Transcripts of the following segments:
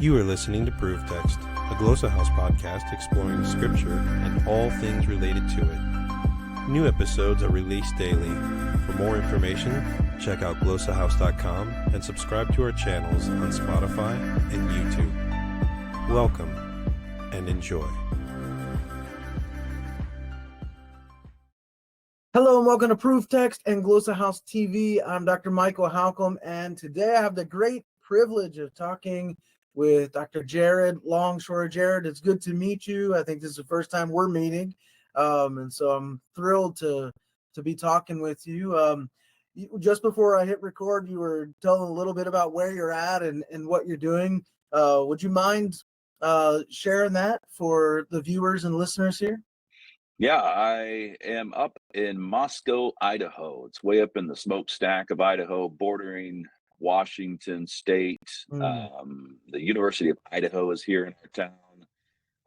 You are listening to Proof Text, a Glossa House podcast exploring Scripture and all things related to it. New episodes are released daily. For more information, check out glossahouse.com and subscribe to our channels on Spotify and YouTube. Welcome and enjoy. Hello and welcome to Proof Text and Glossa House TV. I'm Dr. Michael Halcomb, and today I have the great privilege of talking with Dr. Jared Longshore. Jared, it's good to meet you. I think this is the first time we're meeting, and so I'm thrilled to be talking with you. Just before I hit record, you were telling a little bit about where you're at and what you're doing. Would you mind sharing that for the viewers and listeners here? Yeah, I am up in Moscow, Idaho. It's way up in the smokestack of Idaho, bordering Washington State. The University of Idaho is here in our town.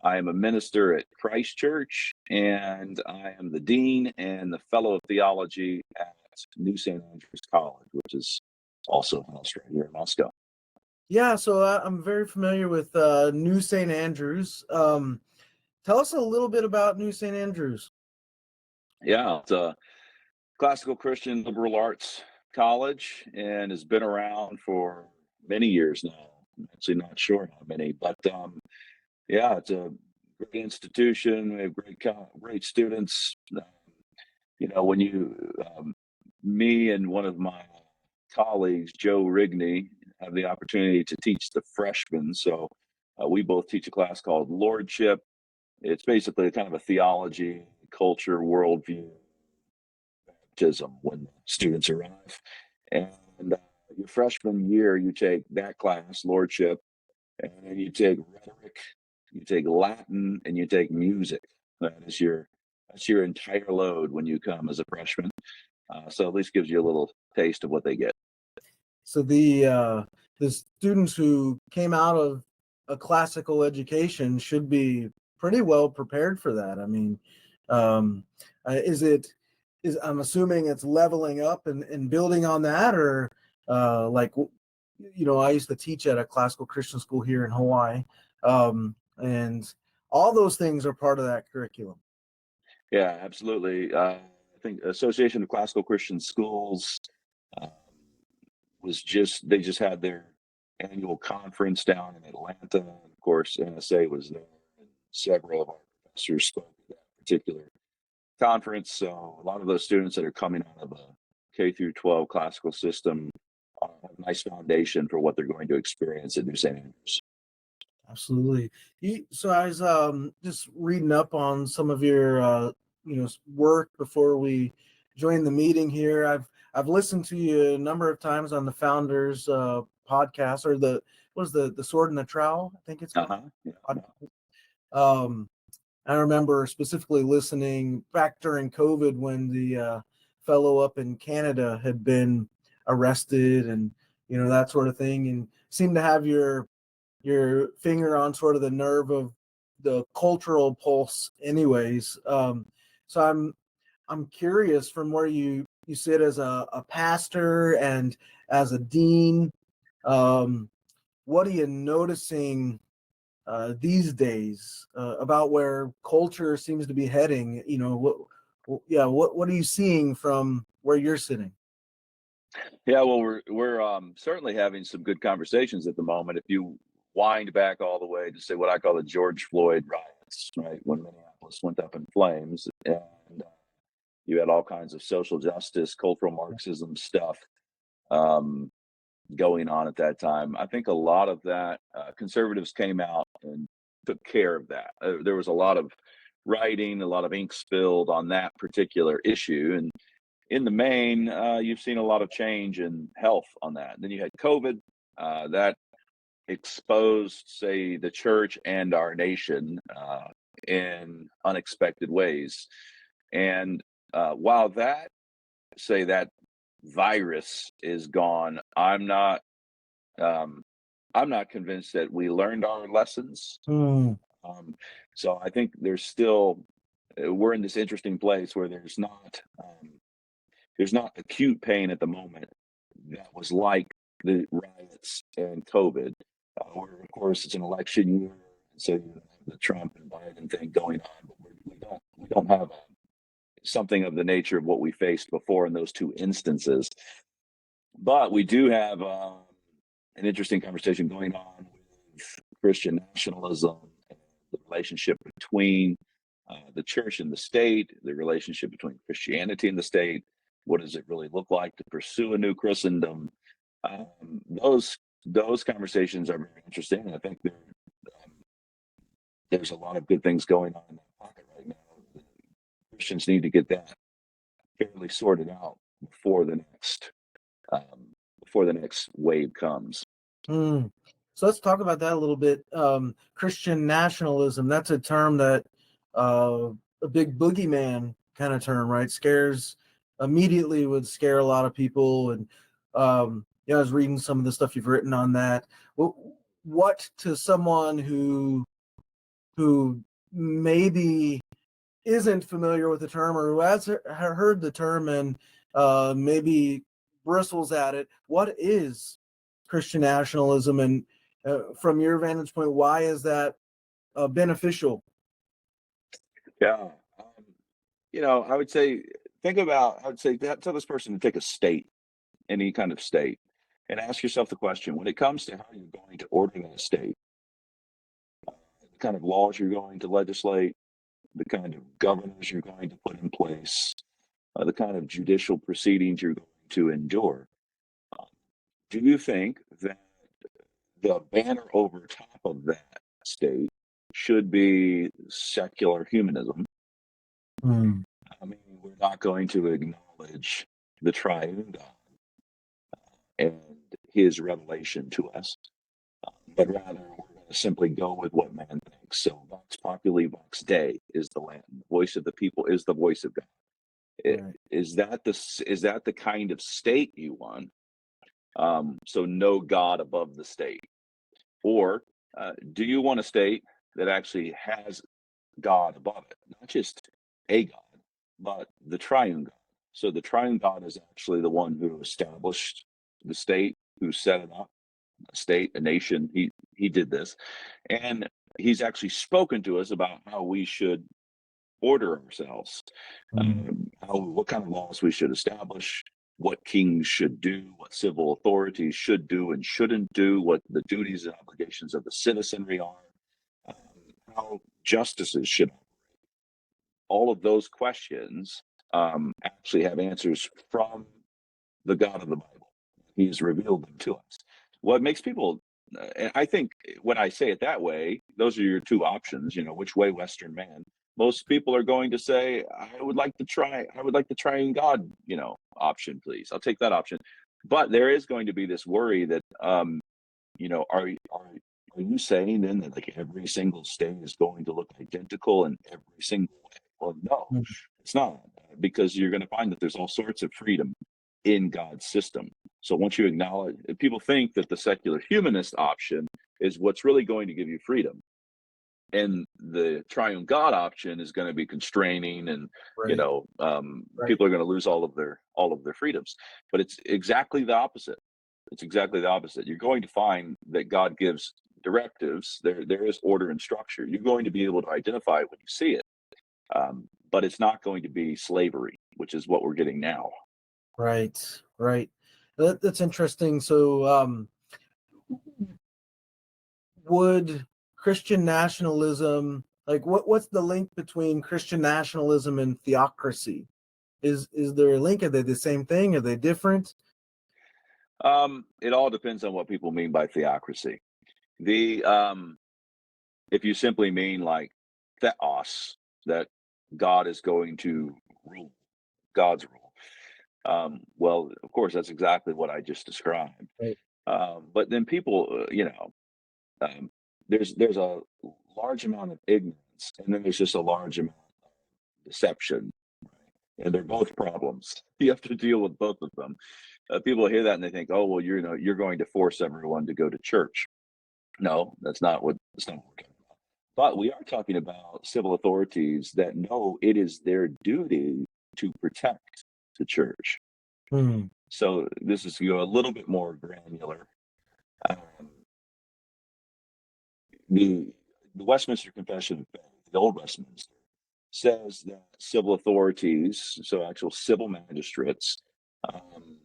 I am a minister at Christ Church, and I am the dean and the fellow of theology at New St. Andrews College, which is also housed right here in Moscow. Yeah, so I'm very familiar with New St. Andrews. Tell us a little bit about New St. Andrews. Yeah, it's a classical Christian liberal arts college and has been around for many years now. I'm actually not sure how many, but yeah, it's a great institution. We have great students. When me and one of my colleagues, Joe Rigney, have the opportunity to teach the freshmen. So we both teach a class called Lordship. It's basically kind of a theology, culture, worldview, baptism when students arrive. And your freshman year, you take that class, Lordship, and then you take rhetoric, you take Latin, and you take music. That's your entire load when you come as a freshman. So at least gives you a little taste of what they get. So the students who came out of a classical education should be pretty well prepared for that. I mean, I'm assuming it's leveling up and building on that, or I used to teach at a classical Christian school here in Hawaii, and all those things are part of that curriculum. Yeah, absolutely. I think Association of Classical Christian Schools they just had their annual conference down in Atlanta. And of course, NSA was there, and several of our professors spoke at that particular conference. So a lot of those students that are coming out of a K through 12 classical system have a nice foundation for what they're going to experience at New St. Andrews. Absolutely. So I was just reading up on some of your work before we joined the meeting here. I've listened to you a number of times on the Founders podcast, or the Sword and the Trowel, I think it's called. Yeah. I remember specifically listening back during COVID when the fellow up in Canada had been arrested and that sort of thing, and seemed to have your finger on sort of the nerve of the cultural pulse anyways. So I'm curious, from where you sit as a pastor and as a dean, what are you noticing these days about where culture seems to be heading? What are you seeing from where you're sitting? Yeah, well, we're certainly having some good conversations at the moment. If you wind back all the way to, say, what I call the George Floyd riots, right, when Minneapolis went up in flames, and you had all kinds of social justice, cultural Marxism stuff going on at that time. I think a lot of that, conservatives came out and took care of that. There was a lot of writing, a lot of ink spilled on that particular issue. And in the main, you've seen a lot of change in health on that. Then you had COVID that exposed, say, the church and our nation in unexpected ways. And while that virus is gone, I'm not convinced that we learned our lessons. So I think we're in this interesting place where there's not acute pain at the moment that was like the riots and COVID. where of course it's an election year, so you have the Trump and Biden thing going on, but we don't have something of the nature of what we faced before in those two instances. But we do have an interesting conversation going on with Christian nationalism and the relationship between the church and the state, the relationship between Christianity and the state. What does it really look like to pursue a new Christendom? Um, those conversations are very interesting, and I think there's a lot of good things going on in that pocket right now. Christians need to get that fairly sorted out before the next wave comes. Mm. So let's talk about that a little bit. Christian nationalism, that's a term that a big boogeyman kind of term, right? Would scare a lot of people. And I was reading some of the stuff you've written on that. What to someone who maybe isn't familiar with the term, or who has heard the term and maybe bristles at it, what is Christian nationalism, and from your vantage point, why is that beneficial? Yeah. I would say, tell this person to take a state, any kind of state, and ask yourself the question: when it comes to how you're going to order that state, the kind of laws you're going to legislate, the kind of governors you're going to put in place, the kind of judicial proceedings you're going to endure, uh, do you think that the banner over top of that state should be secular humanism? Mm. I mean, we're not going to acknowledge the triune God and his revelation to us, but rather we're going to simply go with what man thinks. So, vox populi, vox Dei is the Latin. Voice of the people is the voice of God. Right. Is that the kind of state you want? So, no God above the state, or do you want a state that actually has God above it, not just a God, but the triune God? So the triune God is actually the one who established the state, who set it up, a state, a nation. He did this, and he's actually spoken to us about how we should order ourselves, Mm. what kind of laws we should establish, what kings should do, what civil authorities should do and shouldn't do, what the duties and obligations of the citizenry are, um, how justices should. All of those questions actually have answers from the God of the Bible. He's revealed them to us. What makes people, and I think when I say it that way, those are your two options. Which way, Western man? Most people are going to say, I would like the triune God, option, please. I'll take that option. But there is going to be this worry that, are you saying then that like every single state is going to look identical in every single way? Well, no, Mm. it's not, because you're going to find that there's all sorts of freedom in God's system. So once you acknowledge, people think that the secular humanist option is what's really going to give you freedom, and the triune God option is going to be constraining, and Right. Right. people are going to lose all of their freedoms. But it's exactly the opposite. It's exactly the opposite. You're going to find that God gives directives. There is order and structure. You're going to be able to identify it when you see it, but it's not going to be slavery, which is what we're getting now. Right. Right. That's interesting. So, would Christian nationalism, like what's the link between Christian nationalism and theocracy? Is there a link? Are they the same thing? Are they different? It all depends on what people mean by theocracy. The If you simply mean like theos, that God is going to rule, God's rule. Well, of course, that's exactly what I just described. Right. But then people, um, there's a large amount of ignorance, and then there's just a large amount of deception, and they're both problems. You have to deal with both of them. People hear that and they think, oh, well, you're going to force everyone to go to church. No, that's not what we're talking about. But we are talking about civil authorities that know it is their duty to protect the church. Hmm. So this is a little bit more granular. Um, the Westminster Confession of Faith, the Old Westminster, says that civil authorities, so actual civil magistrates, um,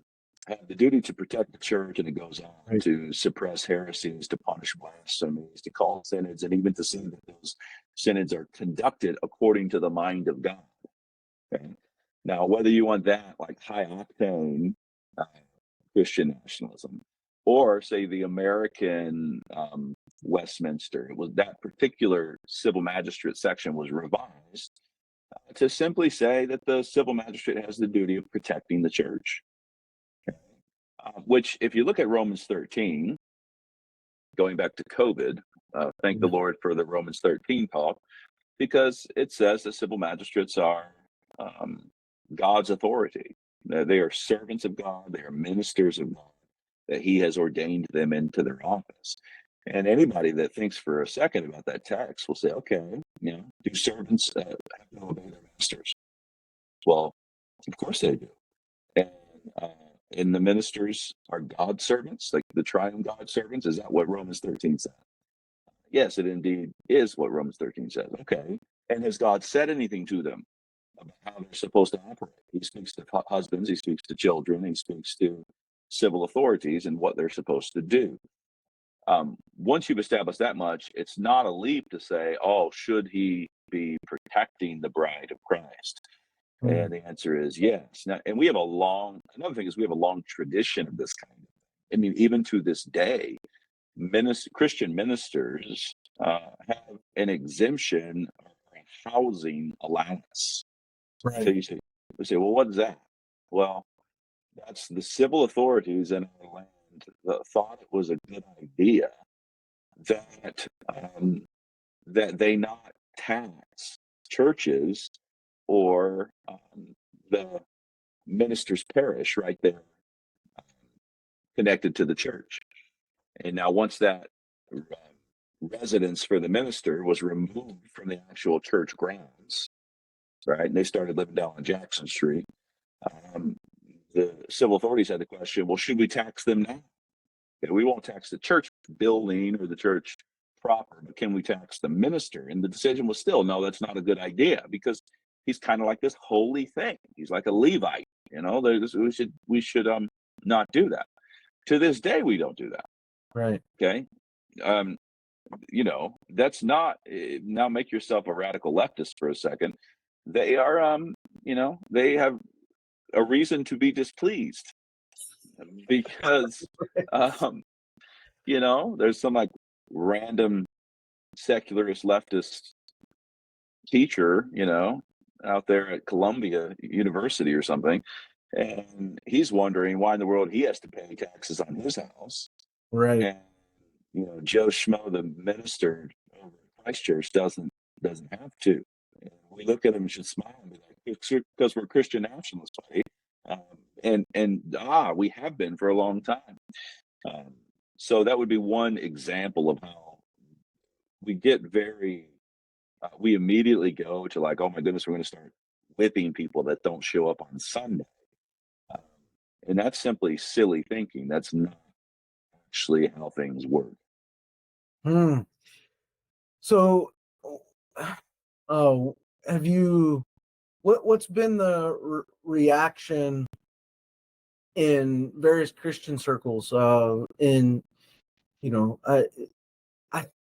have the duty to protect the church, and it goes on Right. to suppress heresies, to punish blasphemies, to call synods, and even to see that those synods are conducted according to the mind of God. Okay? Now, whether you want that like high octane uh, Christian nationalism, or say the American Westminster, it was that particular civil magistrate section was revised to simply say that the civil magistrate has the duty of protecting the church. Which, if you look at Romans 13, going back to COVID, thank the Lord for the Romans 13 talk, because it says that civil magistrates are God's authority. They are servants of God, they are ministers of God, that He has ordained them into their office. And anybody that thinks for a second about that text will say, okay, do servants have to obey their masters? Well, of course they do. And the ministers are God's servants, like the triune God servants. Is that what Romans 13 says? Yes, it indeed is what Romans 13 says. Okay. And has God said anything to them about how they're supposed to operate? He speaks to husbands, he speaks to children, he speaks to civil authorities and what they're supposed to do. Once you've established that much, it's not a leap to say, oh, should he be protecting the bride of Christ? And the answer is yes. Now, and we have another thing is we have a long tradition of this kind of thing. I mean, even to this day, Christian ministers have an exemption or a housing allowance. Right. So you say, well, what is that? Well, that's the civil authorities in our land that thought it was a good idea that they not tax churches or the minister's parish right there connected to the church. And now once that residence for the minister was removed from the actual church grounds, right, and they started living down on Jackson Street, the civil authorities had the question, well, should we tax them now? Okay, we won't tax the church building or the church proper, but can we tax the minister? And the decision was still, no, that's not a good idea, because he's kind of like this holy thing. He's like a Levite, we should not do that. To this day, we don't do that. Right. Okay. That's not, now make yourself a radical leftist for a second. They are, they have a reason to be displeased because, there's some like random secularist leftist teacher, out there at Columbia University or something. And he's wondering why in the world he has to pay taxes on his house. Right. And, Joe Schmo, the minister over at Christchurch, doesn't have to. And we look at him and should smile and be like, it's because we're Christian nationalists, buddy. We have been for a long time. So that would be one example of how we get we immediately go to like, oh my goodness, we're going to start whipping people that don't show up on Sunday. And that's simply silly thinking. That's not actually how things work. So, have you? What's been the reaction in various Christian circles? I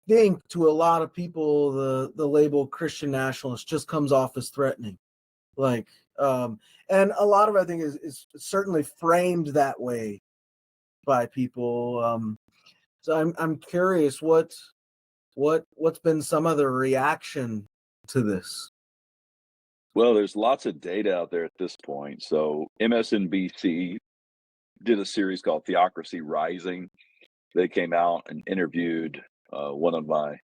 think to a lot of people, the label Christian nationalist just comes off as threatening, and a lot of it, I think is certainly framed that way by people. So I'm curious what's been some of the reaction to this. Well, there's lots of data out there at this point. So MSNBC did a series called Theocracy Rising. They came out and interviewed one of my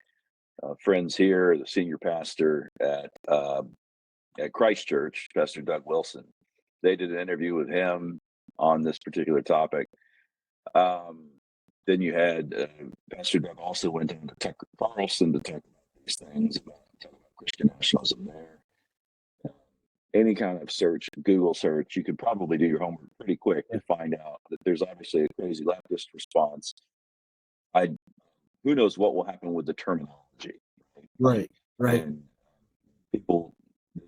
friends here, the senior pastor at Christchurch, Pastor Doug Wilson. They did an interview with him on this particular topic. Then you had Pastor Doug also went down to Tucker Carlson to talk about these things, talk about Christian nationalism there. Any kind of search, Google search, you could probably do your homework pretty quick to find out that there's obviously a crazy leftist response. I who knows what will happen with the terminology, Right. Right. and people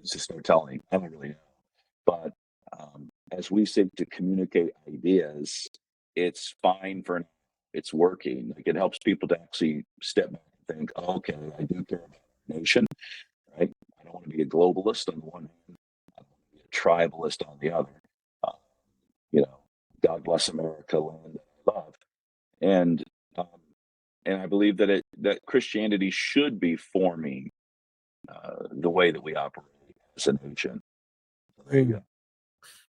just no telling. I don't really know, but as we seek to communicate ideas, it's fine for now. It's working. Like, it helps people to actually step back and think, oh, okay, I do care about our nation, right? I don't want to be a globalist on the one hand, I don't want to be a tribalist on the other. Uh, you know, God bless America, land that I love, and um, and I believe that that Christianity should be forming the way that we operate as a nation. There you go.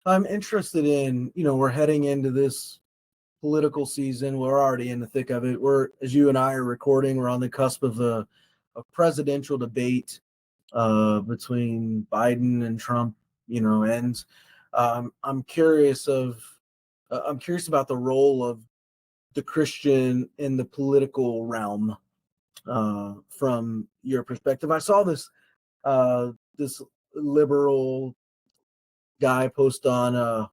I'm interested in, we're heading into this political season. We're already in the thick of it. As you and I are recording, we're on the cusp of a presidential debate between Biden and Trump, and I'm curious about the role of the Christian in the political realm from your perspective. I saw this liberal guy post on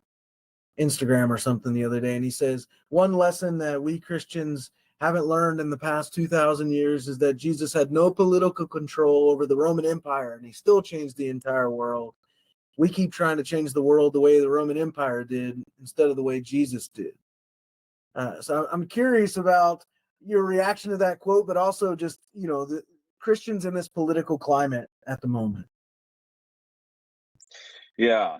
Instagram or something the other day, and he says one lesson that we Christians haven't learned in the past 2,000 years is that Jesus had no political control over the Roman Empire, and he still changed the entire world. We keep trying to change the world the way the Roman Empire did instead of the way Jesus did. So I'm curious about your reaction to that quote, but also just, the Christians in this political climate at the moment. Yeah.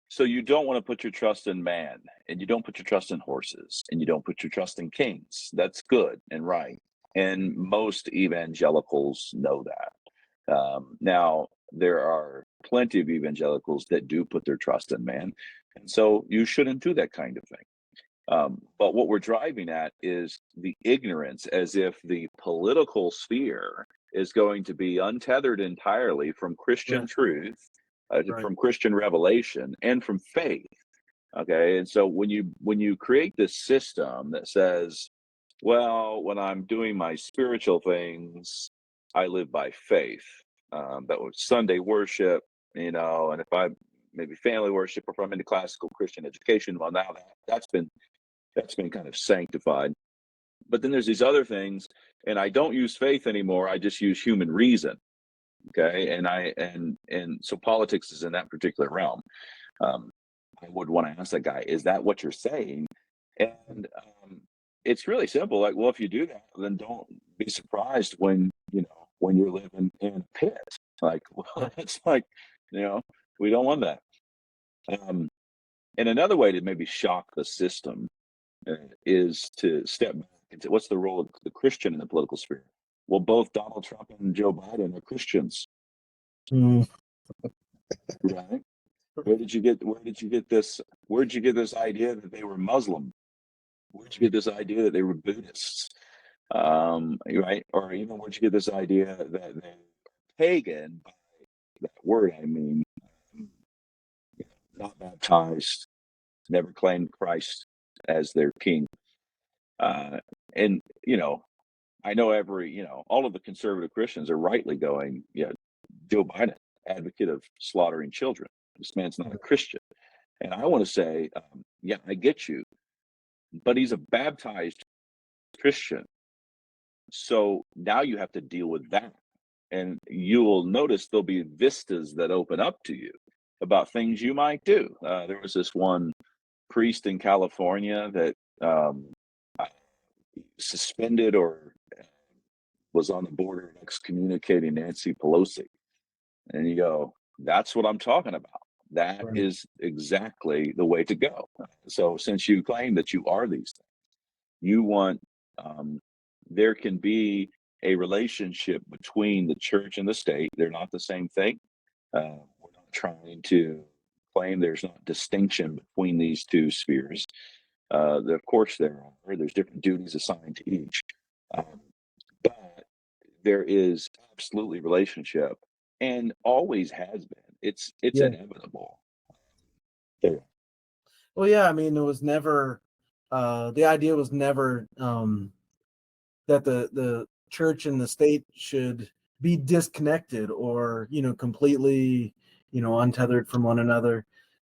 So you don't want to put your trust in man, and you don't put your trust in horses, and you don't put your trust in kings. That's good and right. And most evangelicals know that. Now, there are plenty of evangelicals that do put their trust in man. And so you shouldn't do that kind of thing. But what we're driving at is the ignorance, as if the political sphere is going to be untethered entirely from Christian Right. truth, Right. from Christian revelation, and from faith. Okay, and so when you create this system that says, well, when I'm doing my spiritual things, I live by faith. That was Sunday worship, and if I maybe family worship, or if I'm into classical Christian education, well, now that's been kind of sanctified. But then there's these other things, and I don't use faith anymore. I just use human reason. Okay, and so politics is in that particular realm. Um, I would want to ask that guy, is that what you're saying? And it's really simple. Like, well, if you do that, then don't be surprised when when you're living in a pit. Like, well, it's like, we don't want that. Um, and another way to maybe shock the system is to step back and say, what's the role of the Christian in the political sphere? Well, both Donald Trump and Joe Biden are Christians, Mm. right? Where did you get this? Where did you get this idea that they were Muslim? Where'd you get this idea that they were Buddhists? Right? Or even where'd you get this idea that they're pagan? By that word, I mean, not baptized, never claimed Christ as their king. And I know all of the conservative Christians are rightly going, yeah, Joe Biden, advocate of slaughtering children. This man's not a Christian. And I want to say, yeah, I get you, but he's a baptized Christian. So now you have to deal with that. And you will notice there'll be vistas that open up to you about things you might do. There was this one priest in California that suspended or was on the border of excommunicating Nancy Pelosi. And you go, that's what I'm talking about. That Right. is exactly the way to go. So since you claim that you are these things, you want there can be a relationship between the church and the state. They're not the same thing. We're not trying to claim there's not distinction between these two spheres. Of course, there's different duties assigned to each, but there is absolutely relationship, and always has been. It's Yeah. inevitable. There. Well, yeah. I mean, it was never. The idea was never that the church and the state should be disconnected or completely untethered from one another.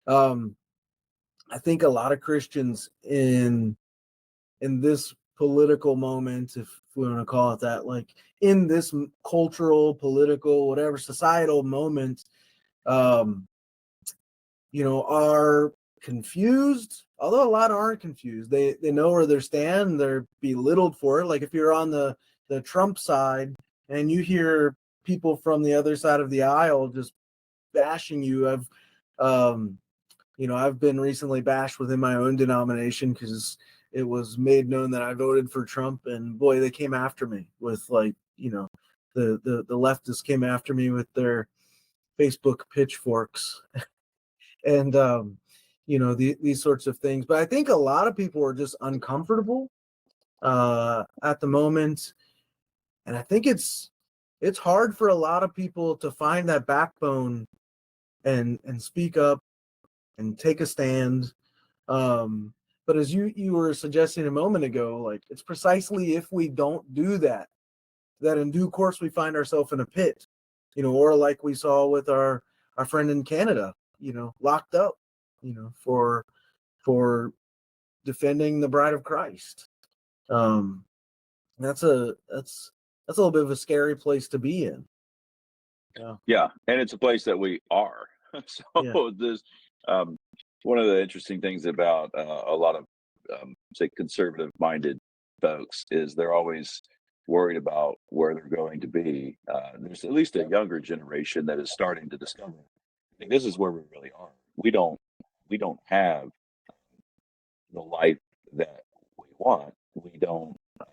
I think a lot of Christians in in this political moment, if we want to call it that, like in this cultural, political, whatever societal moment, um, are confused. Although a lot aren't confused, they know where they stand. They're belittled for it. Like if you're on the Trump side and you hear people from the other side of the aisle just bashing you. I've been recently bashed within my own denomination because it was made known that I voted for Trump, and boy, they came after me with the leftists came after me with their Facebook pitchforks and these sorts of things. But I think a lot of people are just uncomfortable at the moment, and I think it's hard for a lot of people to find that backbone and speak up and take a stand. But as you were suggesting a moment ago, like it's precisely if we don't do that in due course we find ourselves in a pit, or like we saw with our friend in Canada, locked up, for defending the bride of Christ. That's a little bit of a scary place to be in. Yeah, and it's a place that we are. So Yeah. this one of the interesting things about a lot of say conservative-minded folks is they're always worried about where they're going to be. There's at least a younger generation that is starting to discover, I think this is where we really are. We don't have the life that we want. We don't have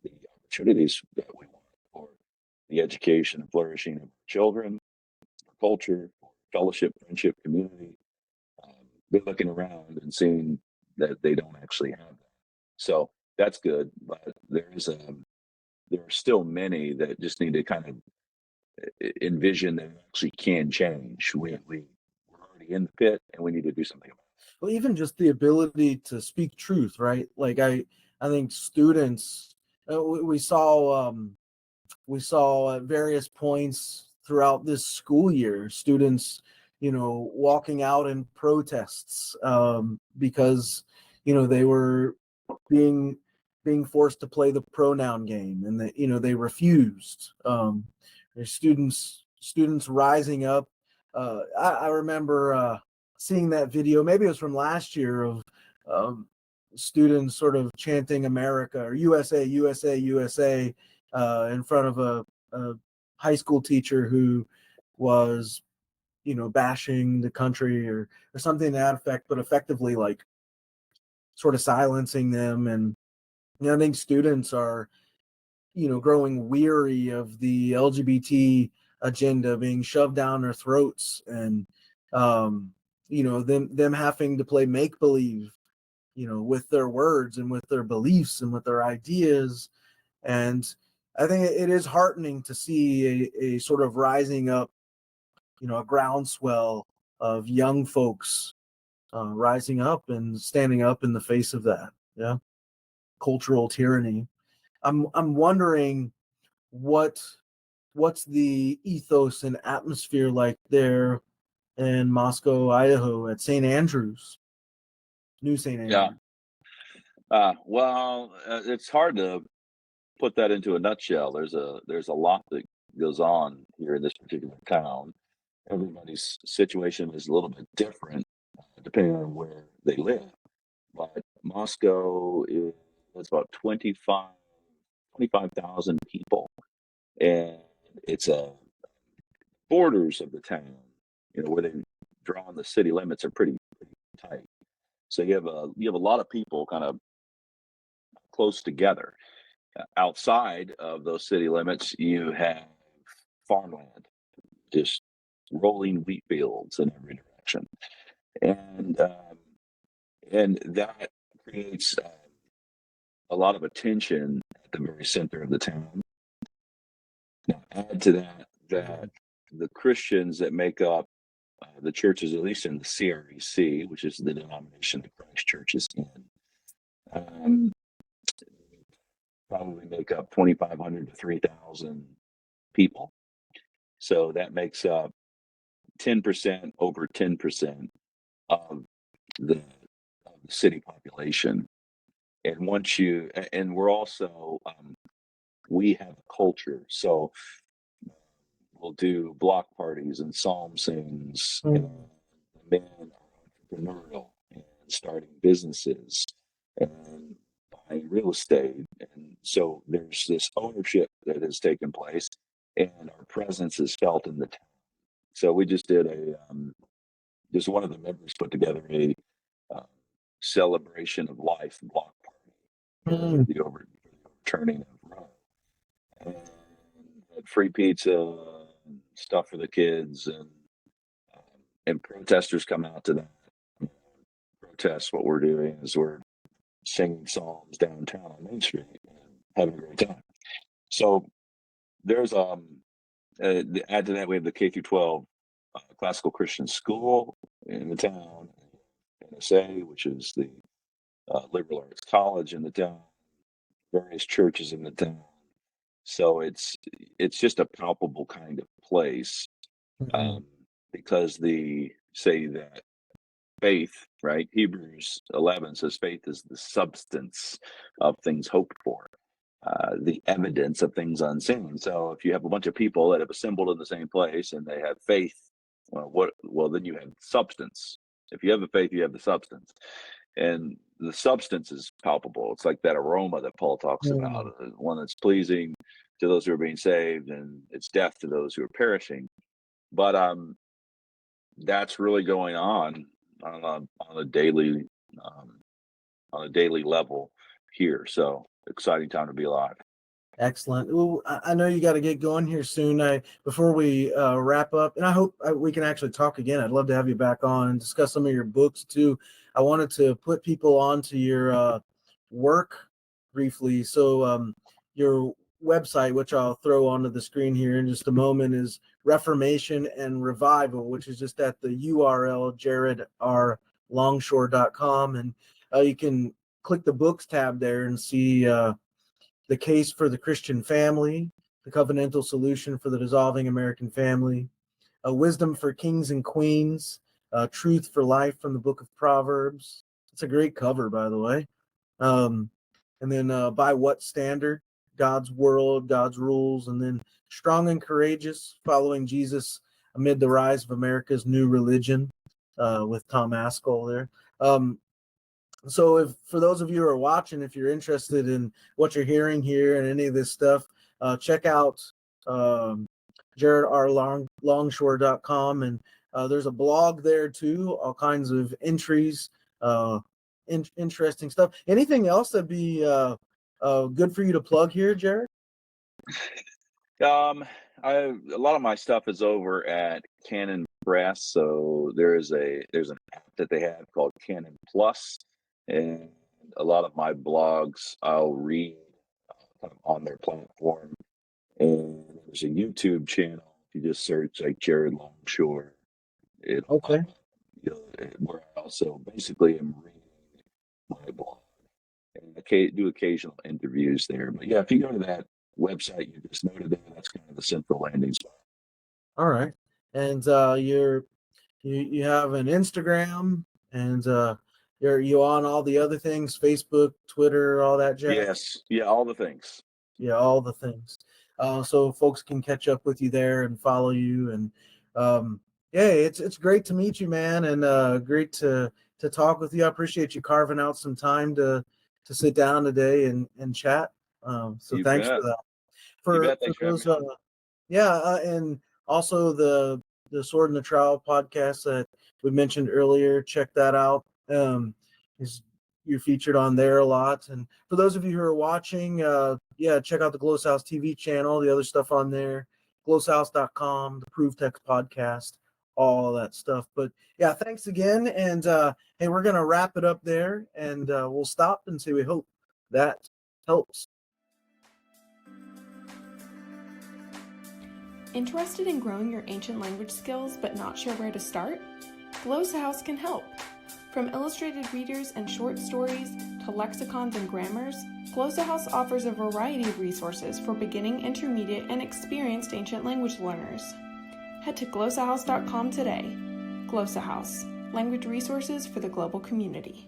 the opportunities that we want, or the education and flourishing of children, culture, fellowship, friendship, community. They're looking around and seeing that they don't actually have that. So that's good, but there are still many that just need to kind of envision that it actually can change. We're already in the pit, and we need to do something about it. Well, even just the ability to speak truth, right? Like I think students, we saw at various points throughout this school year, students, walking out in protests because, they were being forced to play the pronoun game, and they refused. There's students rising up. I remember seeing that video. Maybe it was from last year of students sort of chanting America or USA, USA, USA in front of a high school teacher who was, bashing the country or something to that effect, but effectively like sort of silencing them. And I think students are, growing weary of the LGBT agenda being shoved down their throats, and them having to play make believe, with their words and with their beliefs and with their ideas. And I think it is heartening to see a sort of rising up, a groundswell of young folks rising up and standing up in the face of that. Yeah, cultural tyranny. I'm wondering what's the ethos and atmosphere like there in Moscow, Idaho, at St. Andrews, New St. Andrews. Yeah. Well, it's hard to put that into a nutshell. There's a lot that goes on here in this particular town. Everybody's situation is a little bit different depending on where they live. But Moscow is it's about 25,000 people, and it's borders of the town, where they draw on the city limits are pretty tight. So you have a lot of people kind of close together. Outside of those city limits, you have farmland, just rolling wheat fields in every direction, and that creates a lot of attention at the very center of the town. Now, add to that the Christians that make up the churches, at least in the CREC, which is the denomination that Christ Church is in, um, probably make up 2,500 to 3,000 people. So that makes up 10%, over 10% of the city population. And and we're also, we have a culture. So we'll do block parties and psalm sings. And the men are entrepreneurial and starting businesses and buying real estate. And so there's this ownership that has taken place, and our presence is felt in the town. So we just did just one of the members put together a uh, celebration of life block party for the overturning of Roe, and had free pizza and stuff for the kids, and protesters come out to that. Protest what we're doing is we're singing psalms downtown on Main Street and having a great time. So there's add to that, we have the K through 12 classical Christian school in the town, NSA, which is the liberal arts college in the town, various churches in the town. So it's just a palpable kind of place, because say that faith, right? Hebrews 11 says faith is the substance of things hoped for, the evidence of things unseen. So if you have a bunch of people that have assembled in the same place and they have faith, well, then you have substance. If you have the faith, you have the substance. And the substance is palpable. It's like that aroma that Paul talks about, one that's pleasing to those who are being saved, and it's death to those who are perishing. But that's really going on a daily level here. So exciting time to be alive. Excellent. Well, I know you got to get going here soon. Before we wrap up, and I hope we can actually talk again. I'd love to have you back on and discuss some of your books too. I wanted to put people onto your work briefly. So your website, which I'll throw onto the screen here in just a moment, is Reformation and Revival, which is just at the URL jaredrlongshore.com, and you can click the books tab there and see The Case for the Christian Family, The Covenantal Solution for the Dissolving American Family, Wisdom for Kings and Queens, Truth for Life from the Book of Proverbs. It's a great cover, by the way. And then By What Standard? God's World, God's Rules, and then Strong and Courageous, Following Jesus Amid the Rise of America's New Religion, with Tom Askell there. So if for those of you who are watching, if you're interested in what you're hearing here and any of this stuff, check out jaredrlongshore.com, and there's a blog there too, all kinds of entries, interesting stuff. Anything else that'd be good for you to plug here, Jared? A lot of my stuff is over at Canon Press, so there's an app that they have called Canon Plus, and a lot of my blogs I'll read on their platform. And there's a YouTube channel. If you just search like Jared Longshore, where I also basically am reading my blog, and I do occasional interviews there. But yeah, if you go to that website you just noted there, that's kind of the central landing spot. All right. And you have an Instagram, and you on all the other things, Facebook, Twitter, all that jazz? Yes. Yeah, all the things. Yeah, all the things. So folks can catch up with you there and follow you. And yeah, it's great to meet you, man, and great to talk with you. I appreciate you carving out some time to sit down today and chat. So You thanks bet. for that. You bet. Thanks for having me on. And also the Sword in the Trowel podcast that we mentioned earlier. Check that out. You're featured on there a lot. And for those of you who are watching, check out the Glows House TV channel, the other stuff on there, glowshouse.com, the Proof Text podcast, all that stuff. But yeah, thanks again. And hey, we're going to wrap it up there, and we'll stop and say we hope that helps. Interested in growing your ancient language skills but not sure where to start? Glows House can help. From illustrated readers and short stories to lexicons and grammars, Glows House offers a variety of resources for beginning, intermediate, and experienced ancient language learners. Head to glowshouse.com today. Glows House, language resources for the global community.